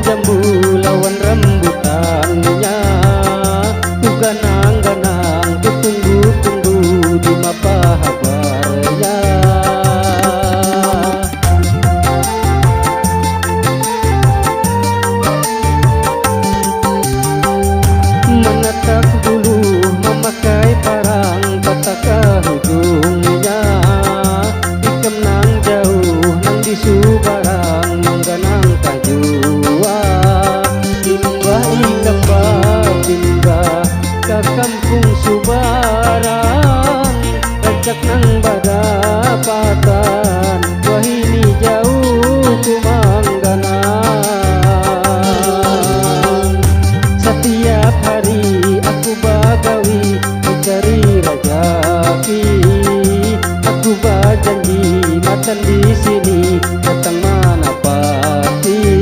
jambu lawan rambutannya. Ku ganang-ganang, ku tunggu-tunggu di mapa habarnya. Menetak bulu memakai parang petaka hujungnya. Ikam nang jauh nang bisu barang mengganang kajua. Timbah ikam timbah ke kampung Subarang. Rajak nang badapatan, wah ini jauh ku mengganang. Setiap hari aku bagawi mencari rajaki. Aku berjanji makan di sini datang mana pasti.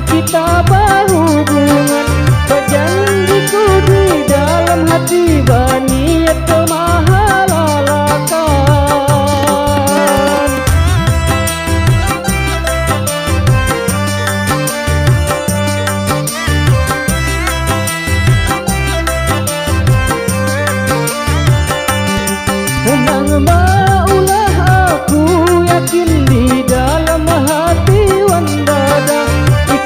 Kita berhubungan, berjanjiku di dalam hati berniat kemahalalakan. Nang maulah aku yakin di dalam hati wandada.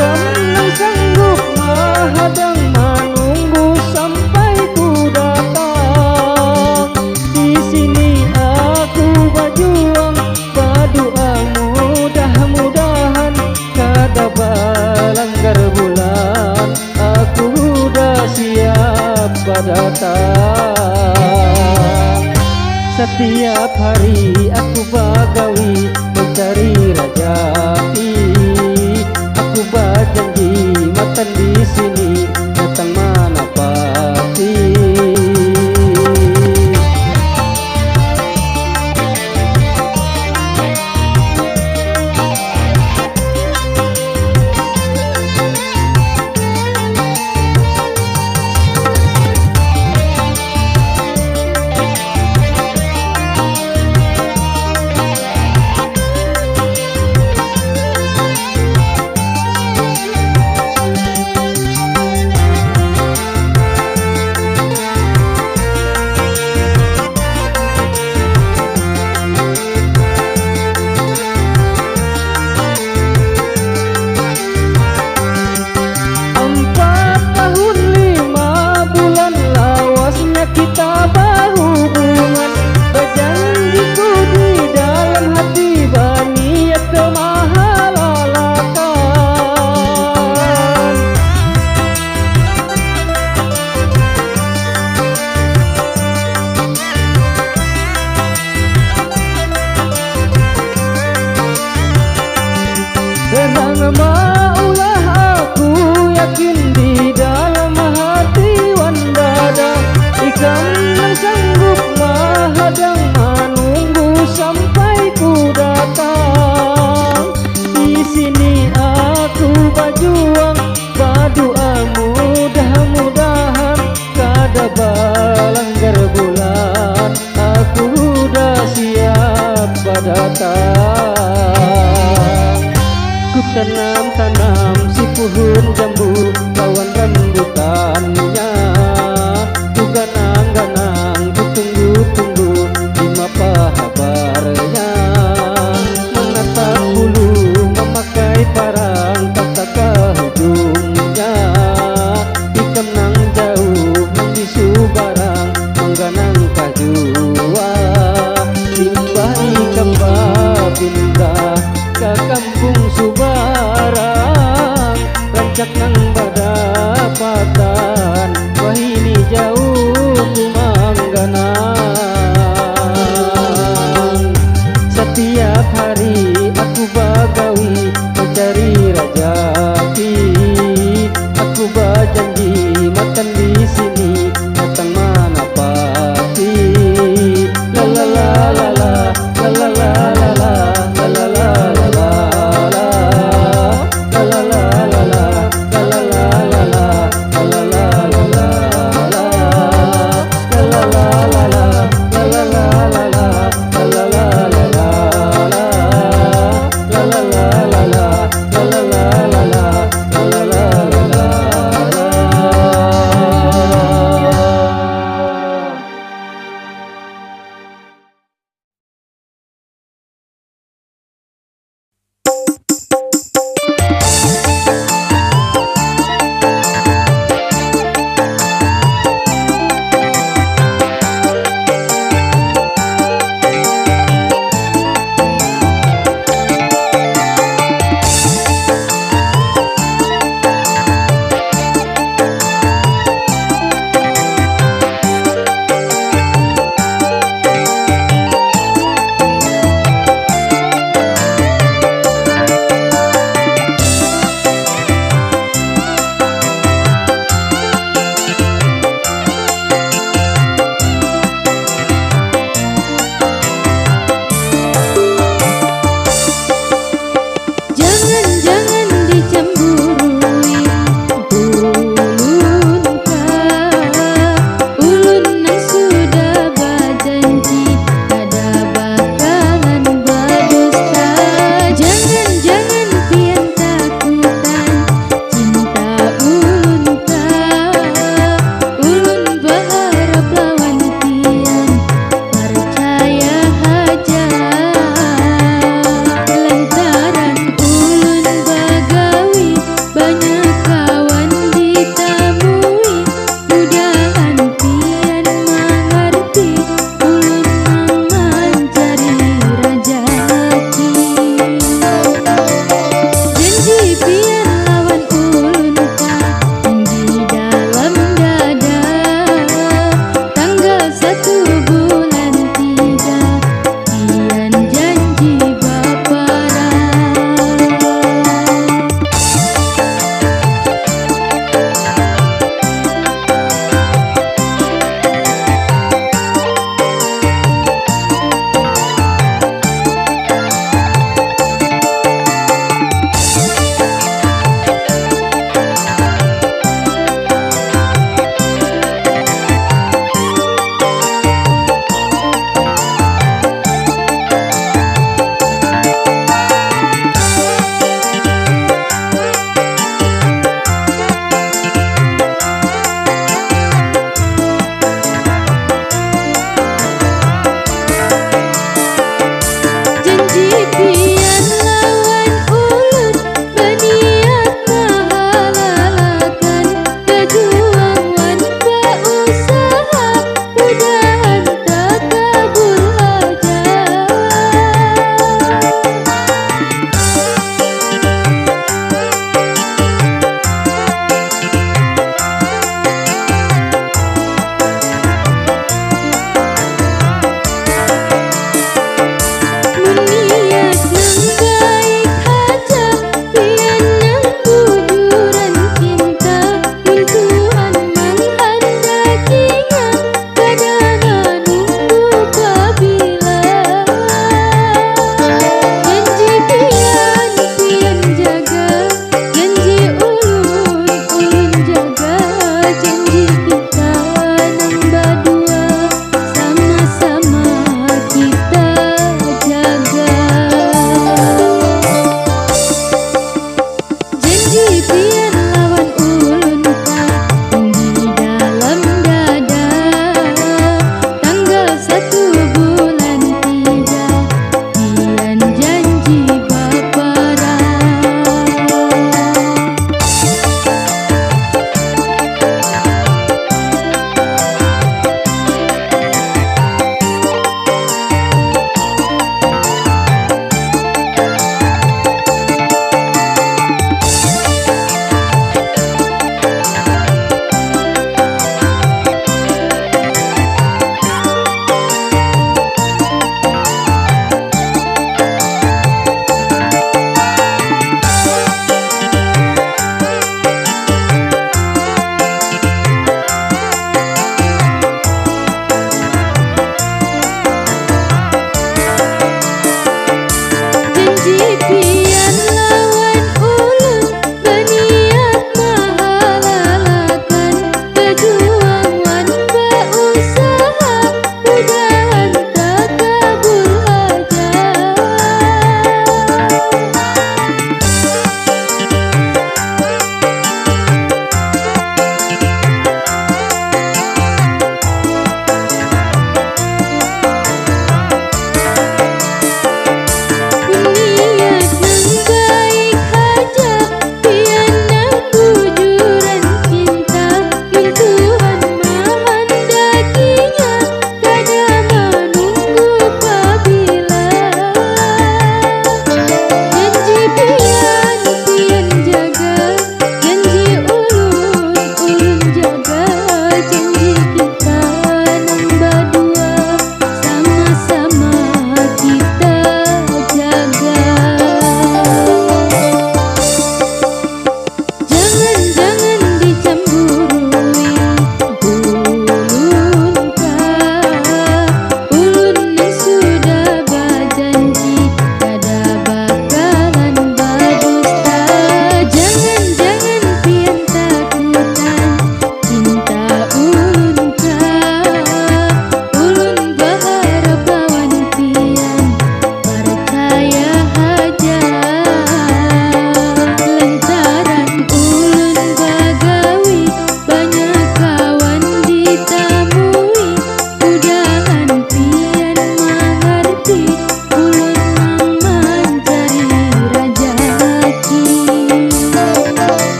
Nang sanggup menghadang menunggu sampai ku datang. Di sini aku berjuang berdoa mudah-mudahan kada balanggar bulan. Aku dah siap datang. Setiap hari aku bagawi mencari rajaki. Aku berjanji makan di sini datang mana pasti.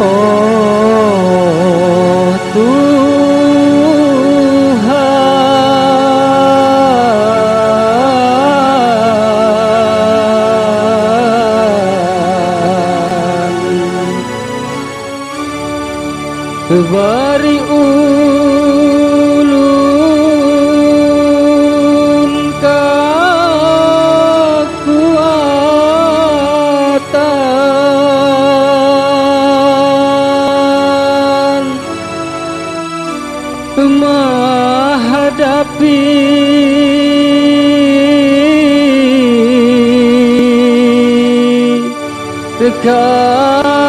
Oh Tuhan, beri ulun kekuatan menghadapi kenyataan.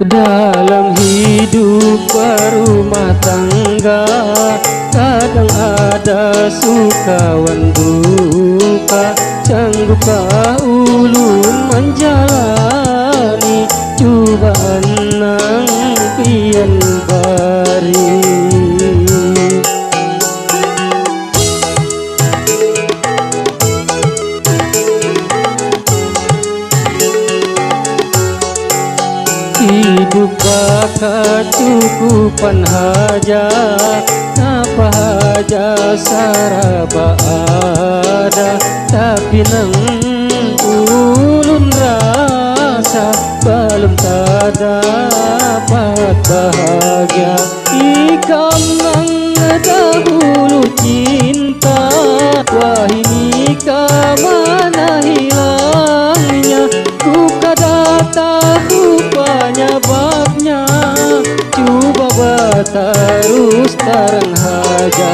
Dalam hidup berumah tangga, kadang ada suka wan duka. Sanggupkah ulun menjalani cobaan nang pian bari? Hidup kecukupan haja, apa haja saraba ada, tapi nang ulun rasa belum tada. Ku kada tahu penyebabnya, coba berterus terang saja.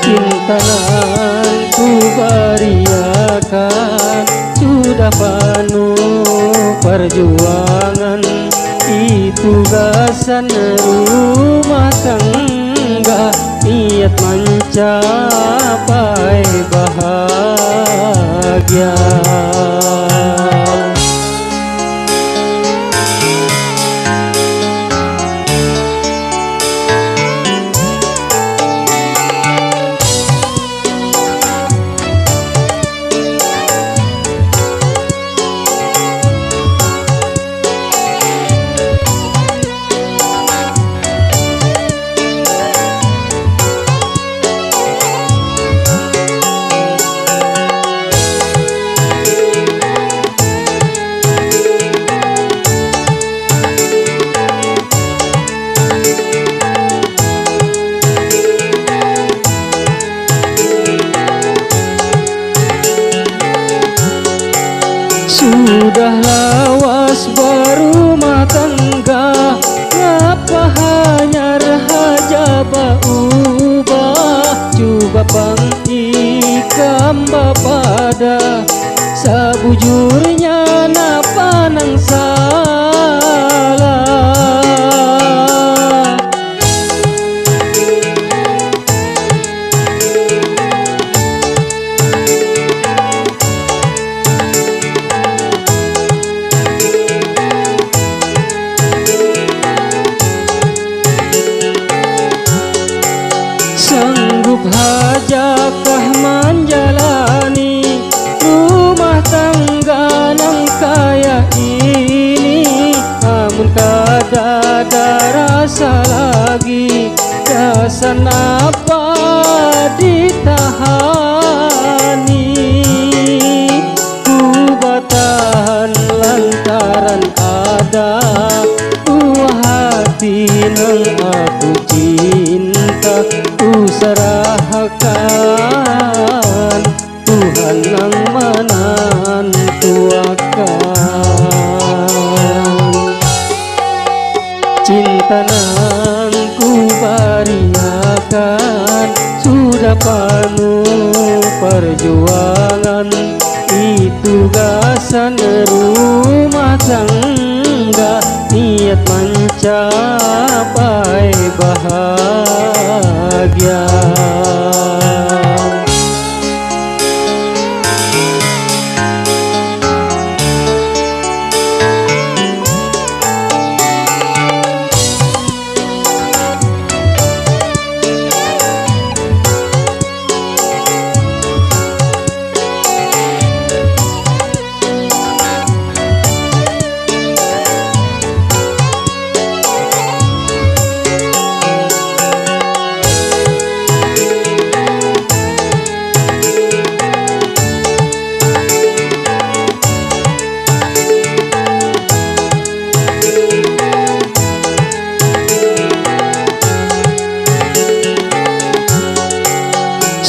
Cinta nan ku beriakan sudah penuh perjuangan. Itu gasan rumah tangga, niat mencapai bahagia. Sudah lawas berumah tangga, ngapa hanya rahaja berubah? Coba pangikam bapada, sebujurnya napa nang salah. Sanggup hajakah menjalani rumah tangga nang kaya ini? Amun kada ada rasa lagi, kesan apa ditahani? Ku bertahan lantaran ada buah hati nang aku cinta. Ku serahkan Tuhan yang menentukan. Cinta nang ku beriakan sudah penuh perjuangan. Itu gasan rumah tangga, niat mencapai bahagia.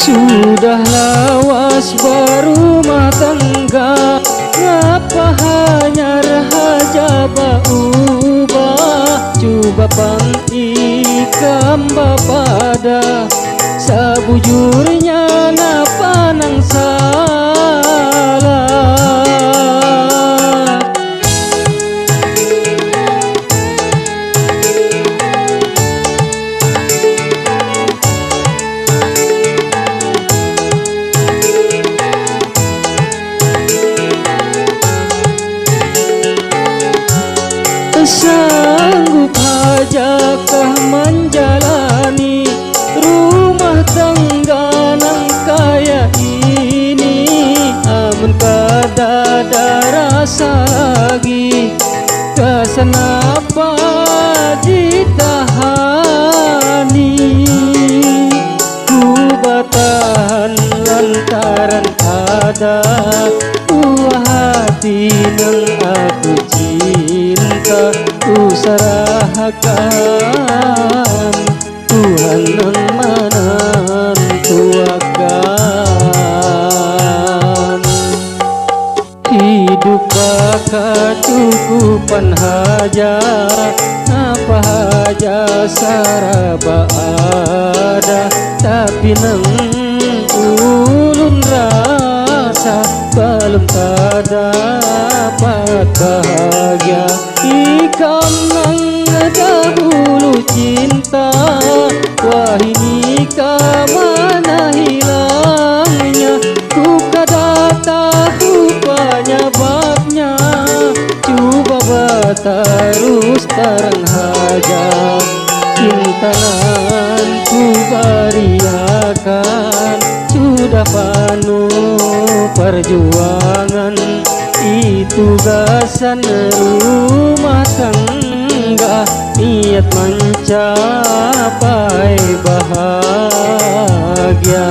Sudah lawas berumah tangga, ngapa hanya rahaja berubah? Coba pangikam bapada, sebujurnya napa nang salah. Sanggup hajakah menjalani rumah tangga nang kaya ini? Amun kada ada rasa lagi, kesan apa ditahani? Ku bertahan lantaran ada buah hati nang aku cinta. Ku serahkan Tuhan yang menentukan. Hidup kacukupan haja, apa haja saraba ada, tapi nang ulun rasa belum terdapat bahagia. Ikam nang dahulu cinta, wah ini kemana hilangnya? Ku kada tahu penyebabnya, coba berterus terang haja. Cinta nan ku beriakan sudah penuh perjuangan, itu gasan rumah tangga, niat mencapai bahagia.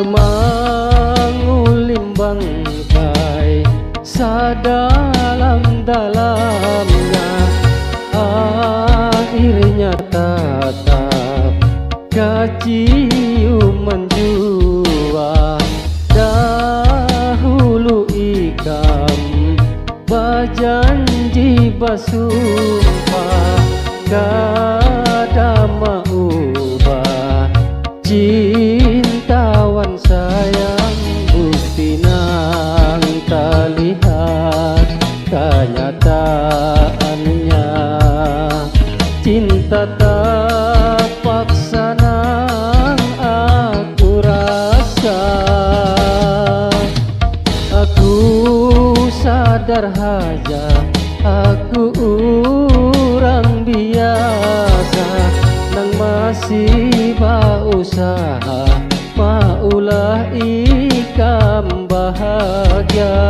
Mengulim bangkai sadalam-dalamnya, akhirnya tatap keciuman jua. Dahulu ikam berjanji bersumpah, kada maubah cintawan sayang, bukti nang terlihat kenyataannya. Cinta terpaksa nang aku rasa, aku sadar haja aku orang biasa, nang masih berusaha maulah ikam bahagia.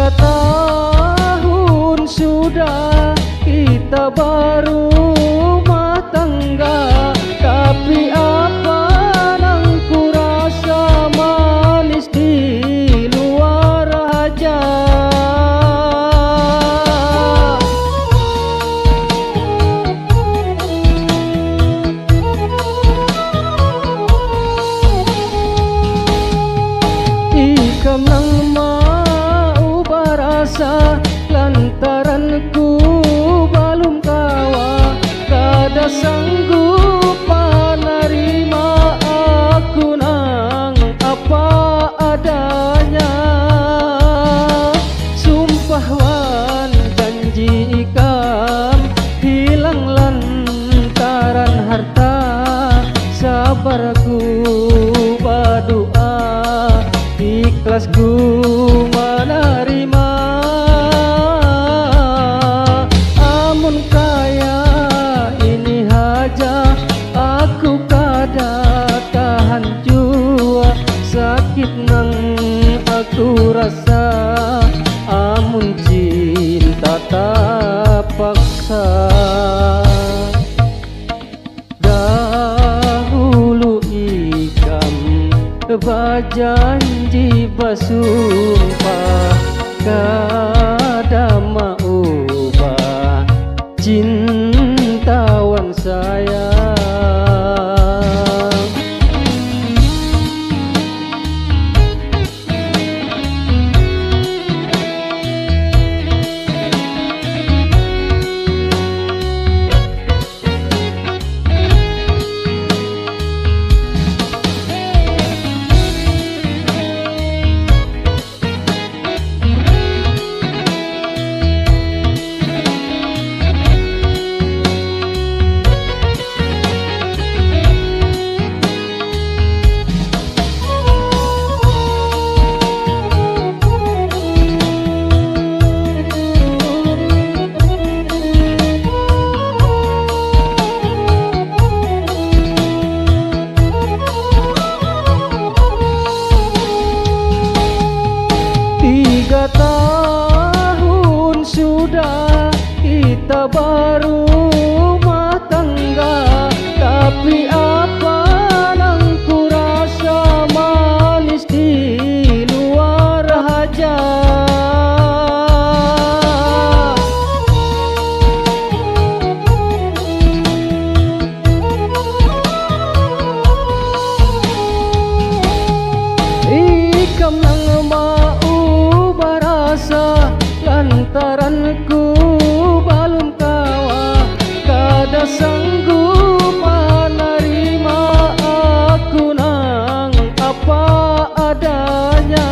Tahun sudah kita berumah tangga, tapi apa nang ku rasa manis di luar aja. Ikam nang lantaran ku belum kawa, kada sanggup menerima aku nang apa adanya. Sumpah wan janji ikam hilang lantaran harta, sabarku berdoa, ikhlasku menerima. Sakit nang aku rasa, amun cinta tak paksa. Dahulu Bajanji basumpah kada mau ubah cintawan sayang. Tahun sudah kita baru rumah tangga, tapi apa yang ku rasa manis di luar haja. Ikam nang mau barasa lantaran ku belum kawa, kada sanggup menerima aku nang apa adanya.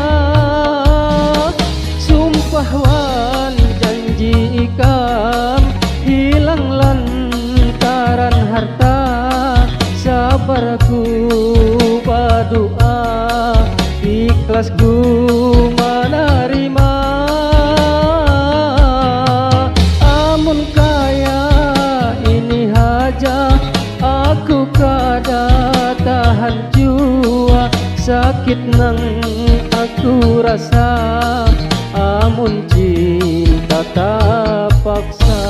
Sumpah wan janji ikam hilang lantaran harta, sabarku berdoa ikhlas ku menerima. Amun kaya ini haja aku kada tahan jua, sakit nang aku rasa amun cinta tak paksa.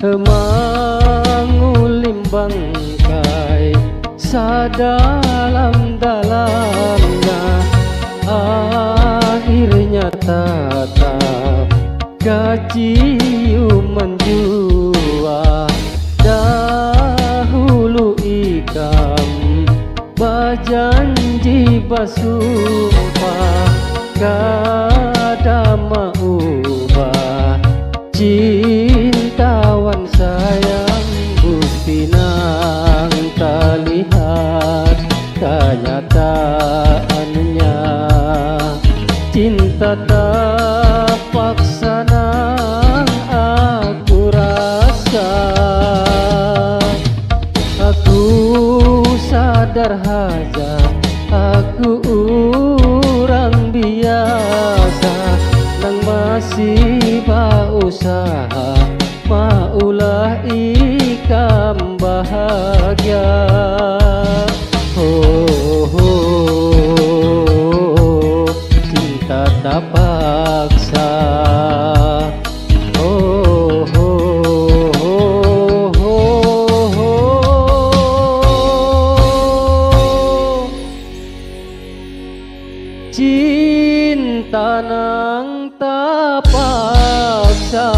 Mengulim bangkai sadalam-dalamnya, akhirnya tetap keciuman jua. Dahulu ikam bajanji basumpah kada mau ubah cintawan sayang. Bukti nang terlihat kenyataannya, cinta tak paksa nang aku rasa. Aku sadar haja aku orang biasa, nang masih berusaha maulah ikam bahagia. Oh, oh, cinta tak paksa. Oh, oh, oh, oh, oh. Cinta nang tak paksa.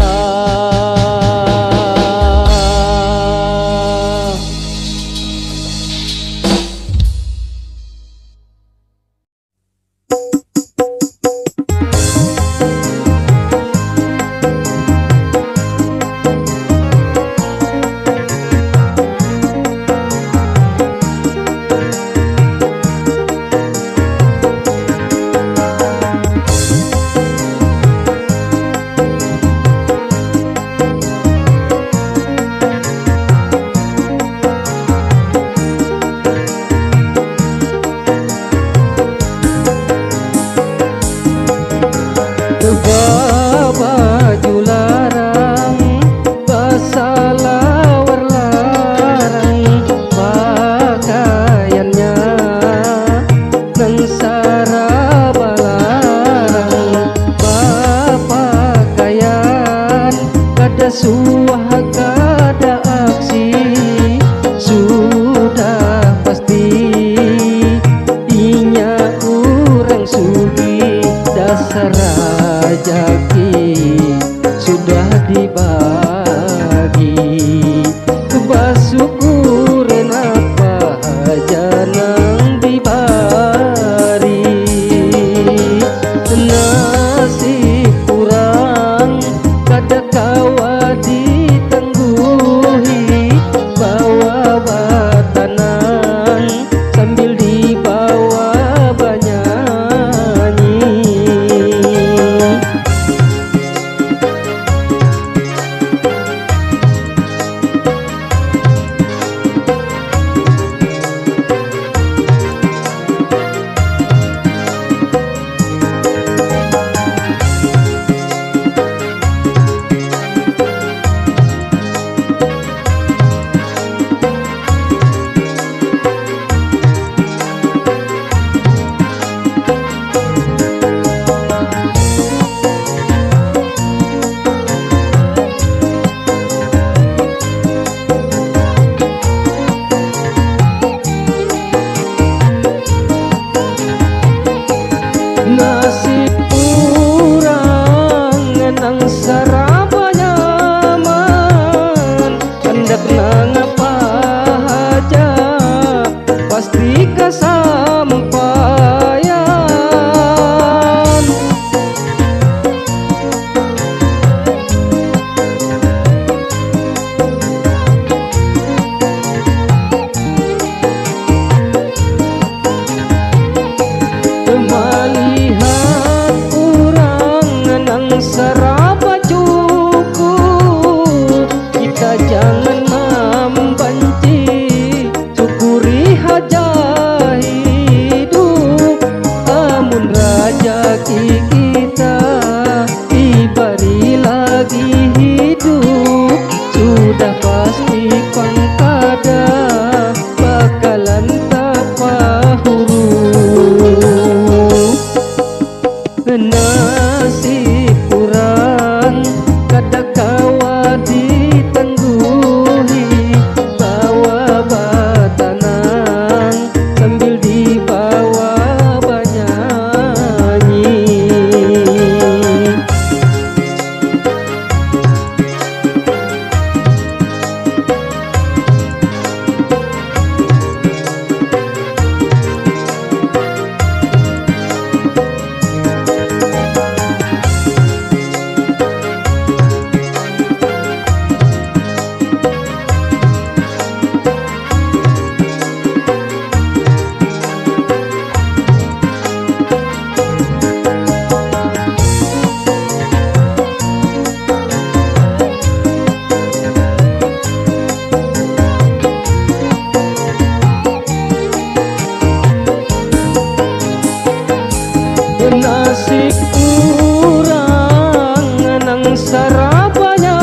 sarabanya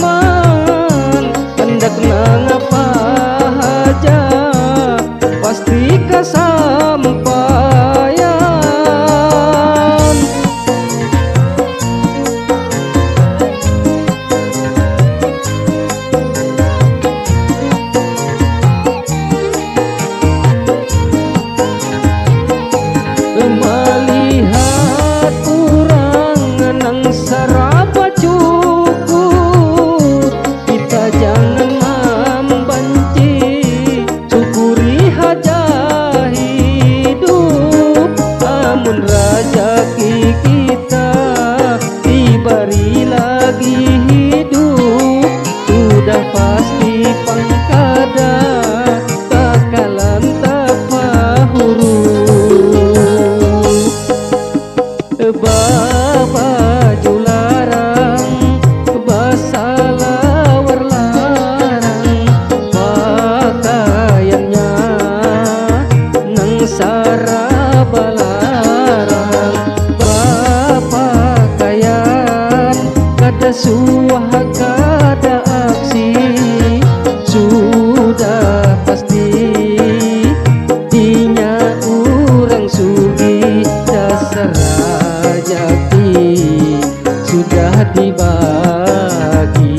man hendak ngapa aja pasti kesampaian. Melihat orang nang saraba cukup, kita jangan membenci, syukuri haja hidup. Amun rezeki kita diberi lagi hidup, sudah pasti pangkada bakalan terpahuru. Baba jularang basalah warlarang pakaiannya nang sarabalarang bapakaian kada suah kada aksi sudah pasti dinya urang sugi dasar rezeki sudah dibagi,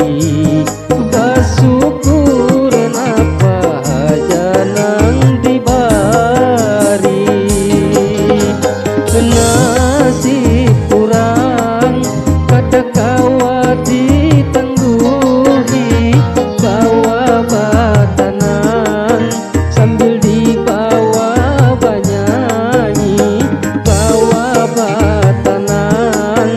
bersyukur apa aja nang diberi. Nasib kurang kada kawa ditangguhi, bawa batanan sambil dibawa banyanyi, bawa batanan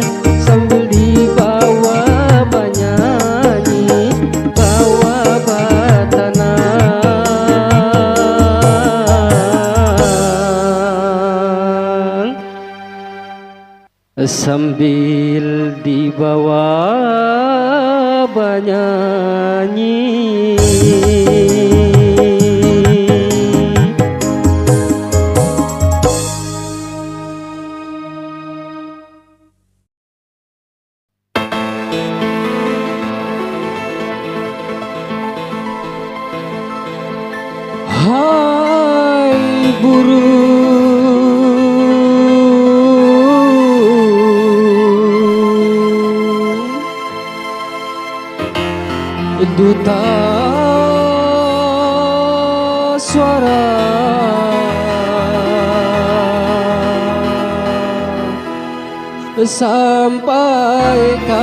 sambil dibawa banyanyi, bawa batanan sambil dibawa banyanyi. Hai burung duta suara, sampaikan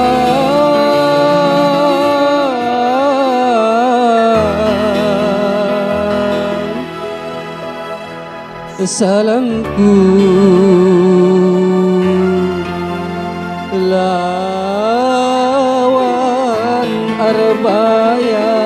salamku lawan arbaya.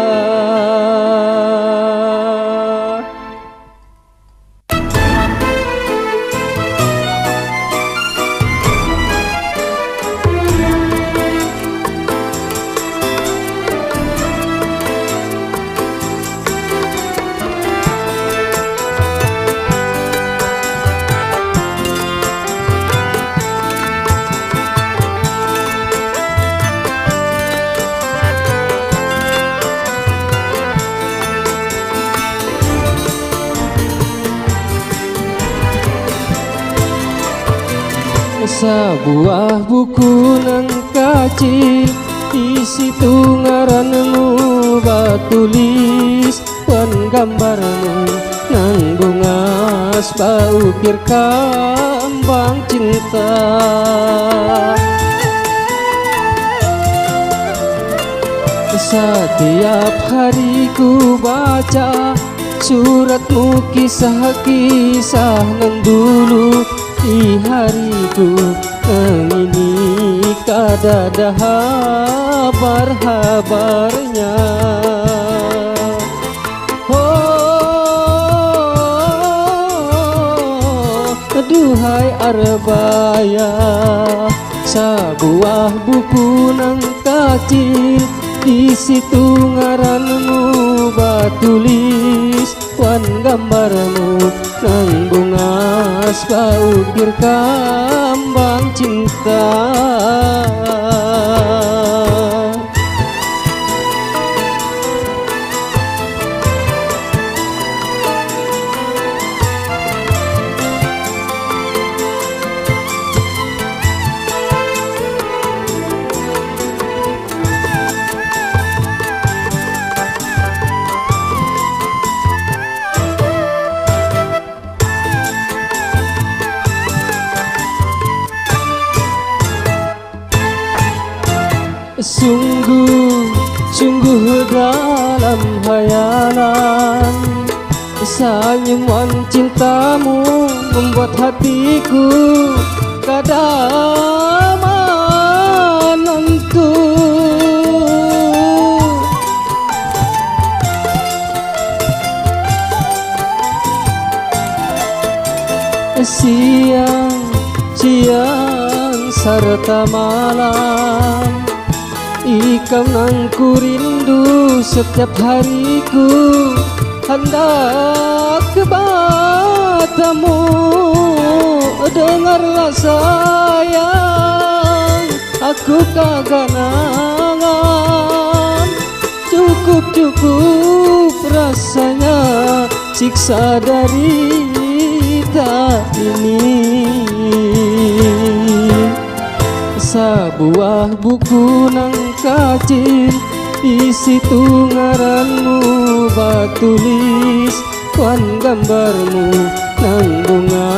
Sebuah buku nang kacil, di situ ngaranmu batulis wan gambarmu nang bungas paukir kambang cinta. Setiap hari ku baca suratmu, kisah-kisah nang dulu di hariku ini kada ada kabar-kabarnya. Oh, duhai arbaya, sebuah buku nang kecil, di situ ngaranmu batulis wan gambarmu nang bungas paukir kambang cinta. Sungguh dalam hayalan senyuman cintamu membuat hatiku kada menentu. Siang serta malam ikam nang ku rindu setiap hariku hendak kebatamu. Dengarlah sayang, aku kaganangan. Cukup rasanya siksa derita ini. Sebuah buku nang kacil, di situ ngaranmu batulis, wan gambarmu nang bunga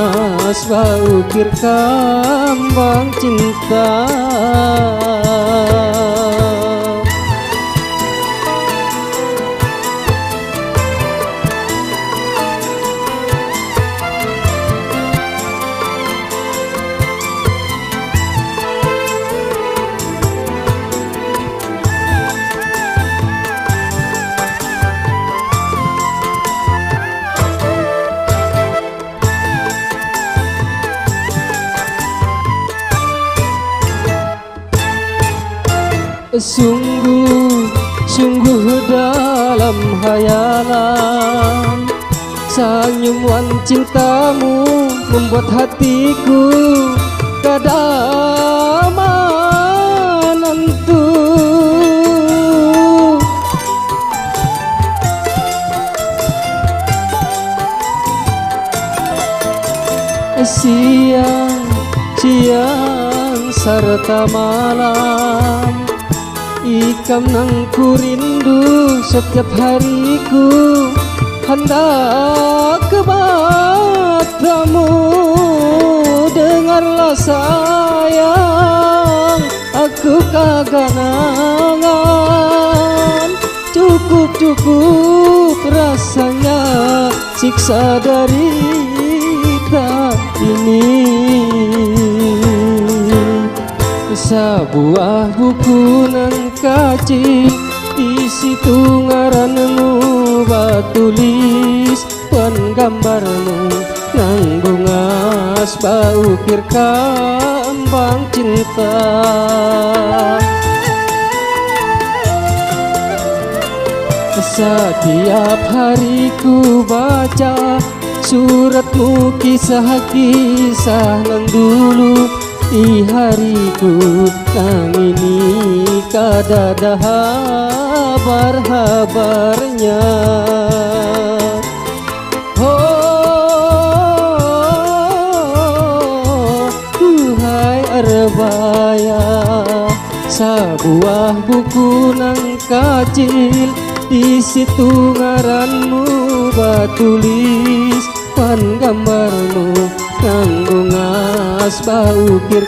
ukir kambang cinta. Sungguh dalam hayalan senyuman cintamu membuat hatiku kada menentu. Siang serta malam ikam nang ku rindu setiap hariku hendak kebatamu. Dengarlah sayang, aku kaganangan. Cukup rasanya siksa derita ini. Sebuah buku nang kacil, di situ ngaranmu batulis, wan gambarmu nang bunga ukir kambang cinta. Setiap hari ku baca suratmu, kisah-kisah nang dulu. Di hariku nang ini kada ada kabar-kabarnya. Oh, duhai Arbaya, sebuah buku nang kacil, di situ ngaranmu batulis, wan gambarmu nang bunga ukir